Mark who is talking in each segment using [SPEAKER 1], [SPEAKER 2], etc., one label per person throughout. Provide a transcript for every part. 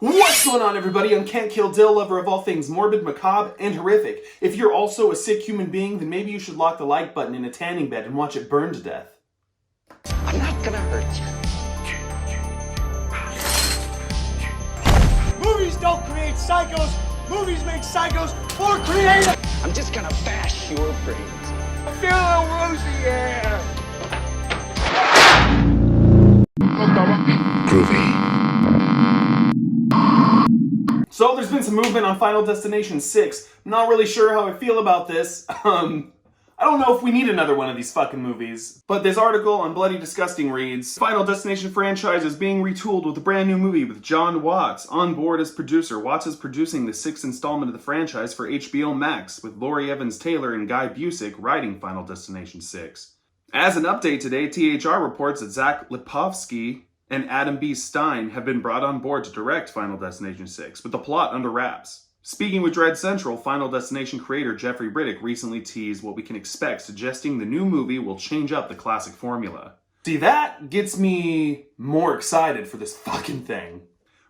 [SPEAKER 1] What's going on, everybody? I'm Can't Kill Dill, lover of all things morbid, macabre, and horrific. If you're also a sick human being, then maybe you should lock the like button in a tanning bed and watch it burn to death.
[SPEAKER 2] I'm not gonna hurt you.
[SPEAKER 3] Movies don't create psychos. Movies make psychos more creative.
[SPEAKER 2] I'm just gonna bash your brains.
[SPEAKER 3] Feel a little rosy air.
[SPEAKER 2] Groovy.
[SPEAKER 1] So there's been some movement on Final Destination 6. I'm not really sure how I feel about this. I don't know if we need another one of these fucking movies. But this article on Bloody Disgusting reads, Final Destination franchise is being retooled with a brand new movie with John Watts on board as producer. Watts is producing the 6th installment of the franchise for HBO Max, with Laurie Evans-Taylor and Guy Busick writing Final Destination 6. As an update today, THR reports that Zach Lipovsky and Adam B. Stein have been brought on board to direct Final Destination 6, with the plot under wraps. Speaking with Dread Central, Final Destination creator Jeffrey Riddick recently teased what we can expect, suggesting the new movie will change up the classic formula. See, that gets me more excited for this fucking thing.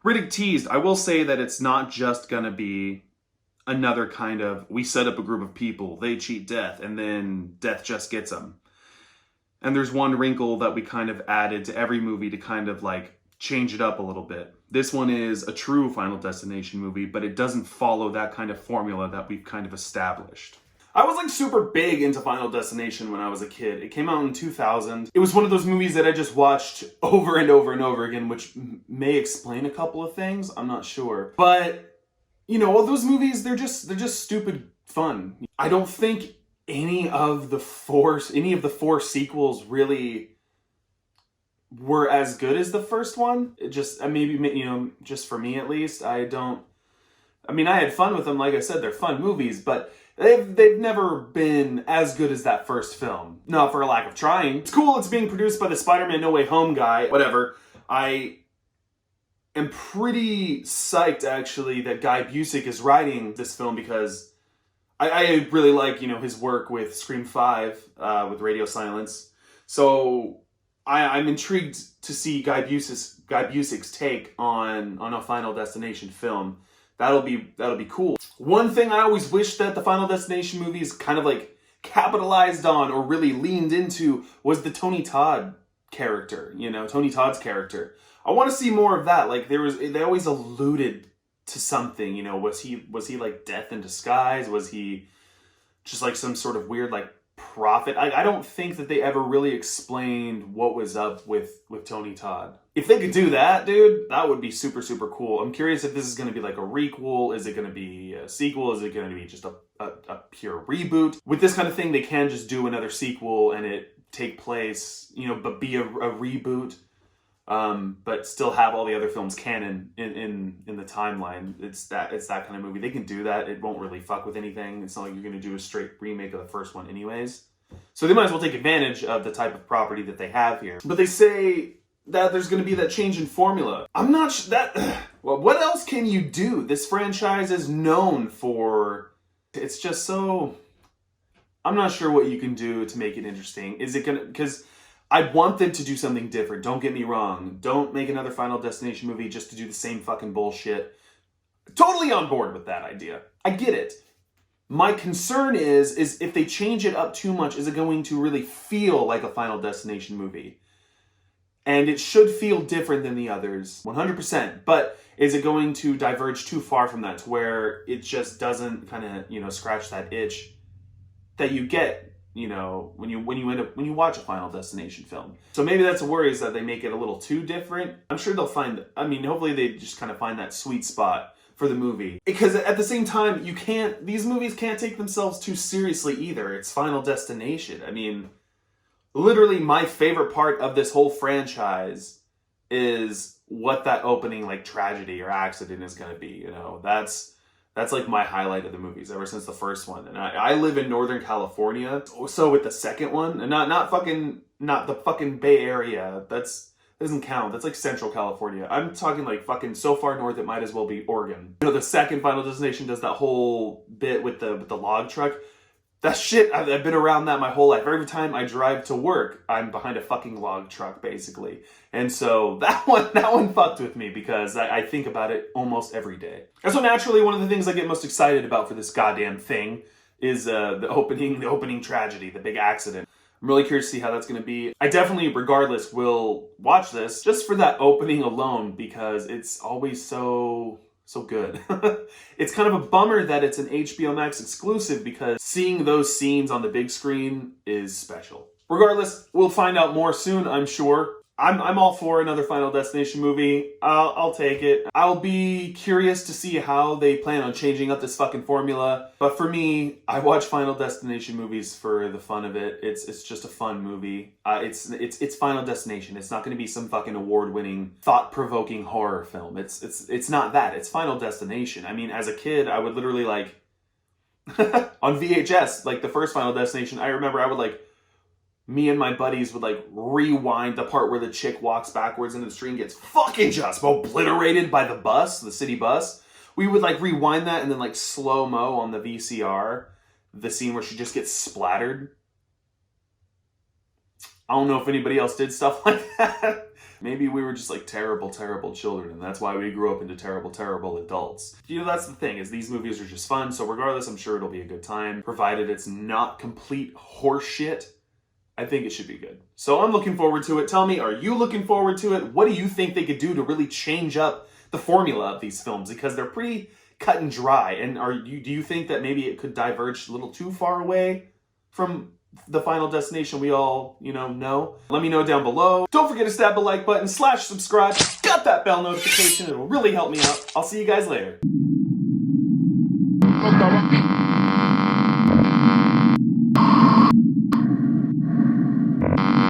[SPEAKER 1] Riddick teased, I will say that it's not just gonna be another kind of, we set up a group of people, they cheat death, and then death just gets them. And there's one wrinkle that we kind of added to every movie to kind of like change it up a little bit. This one is a true Final Destination movie, but it doesn't follow that kind of formula that we've kind of established. I was like super big into Final Destination when I was a kid. It came out in 2000. It was one of those movies that I just watched over and over and over again, which may explain a couple of things. I'm not sure. But, you know, all those movies, they're just stupid fun. I don't think any of the four sequels really were as good as the first one. It just, maybe, you know, just for me at least, I had fun with them. Like I said, they're fun movies, but they've never been as good as that first film. Not for a lack of trying. It's cool it's being produced by the Spider-Man No Way Home guy. Whatever. I am pretty psyched, actually, that Guy Busick is writing this film because I really like, you know, his work with Scream 5, with Radio Silence. So I'm intrigued to see Guy Busick's take on a Final Destination film. That'll be cool. One thing I always wish that the Final Destination movies kind of like capitalized on or really leaned into was the Tony Todd character. You know, Tony Todd's character. I want to see more of that. Like they always alluded to something, you know, was he like death in disguise? Was he just like some sort of weird like prophet? I don't think that they ever really explained what was up with Tony Todd. If they could do that, dude, that would be super, super cool. I'm curious if this is going to be like a requel. Is it going to be a sequel? Is it going to be just a pure reboot? With this kind of thing, they can just do another sequel and it take place, you know, but be a reboot. But still have all the other films canon in the timeline. It's that kind of movie. They can do that. It won't really fuck with anything. It's not like you're going to do a straight remake of the first one anyways. So they might as well take advantage of the type of property that they have here. But they say that there's going to be that change in formula. I'm not sure that... Well, what else can you do? This franchise is known for... It's just so... I'm not sure what you can do to make it interesting. Is it going to... Because... I want them to do something different. Don't get me wrong. Don't make another Final Destination movie just to do the same fucking bullshit. Totally on board with that idea. I get it. My concern is if they change it up too much, is it going to really feel like a Final Destination movie? And it should feel different than the others, 100%. But is it going to diverge too far from that to where it just doesn't kind of, you know, scratch that itch that you get, you know, when you watch a Final Destination film. So maybe that's a worry, is that they make it a little too different. I'm sure they'll find, hopefully they just kind of find that sweet spot for the movie. Because at the same time, these movies can't take themselves too seriously either. It's Final Destination. I mean, literally my favorite part of this whole franchise is what that opening like tragedy or accident is going to be, you know. That's like my highlight of the movies ever since the first one. And I live in Northern California. So with the second one, and not the fucking Bay Area. That doesn't count. That's like Central California. I'm talking like fucking so far north it might as well be Oregon. You know, the second Final Destination does that whole bit with the log truck. That shit, I've been around that my whole life. Every time I drive to work, I'm behind a fucking log truck, basically. And so that one fucked with me because I think about it almost every day. And so naturally, one of the things I get most excited about for this goddamn thing is the opening tragedy, the big accident. I'm really curious to see how that's going to be. I definitely, regardless, will watch this just for that opening alone because it's always so good. It's kind of a bummer that it's an HBO Max exclusive because seeing those scenes on the big screen is special. Regardless, we'll find out more soon, I'm sure. I'm all for another Final Destination movie. I'll take it. I'll be curious to see how they plan on changing up this fucking formula. But for me, I watch Final Destination movies for the fun of it. It's just a fun movie. It's Final Destination. It's not going to be some fucking award-winning, thought-provoking horror film. It's not that. It's Final Destination. I mean, as a kid, I would literally like on VHS, like the first Final Destination. I remember I would like. Me and my buddies would like rewind the part where the chick walks backwards into the street and gets fucking just obliterated by the bus, the city bus. We would like rewind that and then like slow-mo on the VCR, the scene where she just gets splattered. I don't know if anybody else did stuff like that. Maybe we were just like terrible, terrible children, and that's why we grew up into terrible, terrible adults. You know, that's the thing, is these movies are just fun, so regardless, I'm sure it'll be a good time, provided it's not complete horseshit. I think it should be good. So I'm looking forward to it. Tell me, are you looking forward to it? What do you think they could do to really change up the formula of these films? Because they're pretty cut and dry. And do you think that maybe it could diverge a little too far away from the Final Destination we all, know? Let me know down below. Don't forget to stab the like button, /subscribe, got that bell notification. It'll really help me out. I'll see you guys later.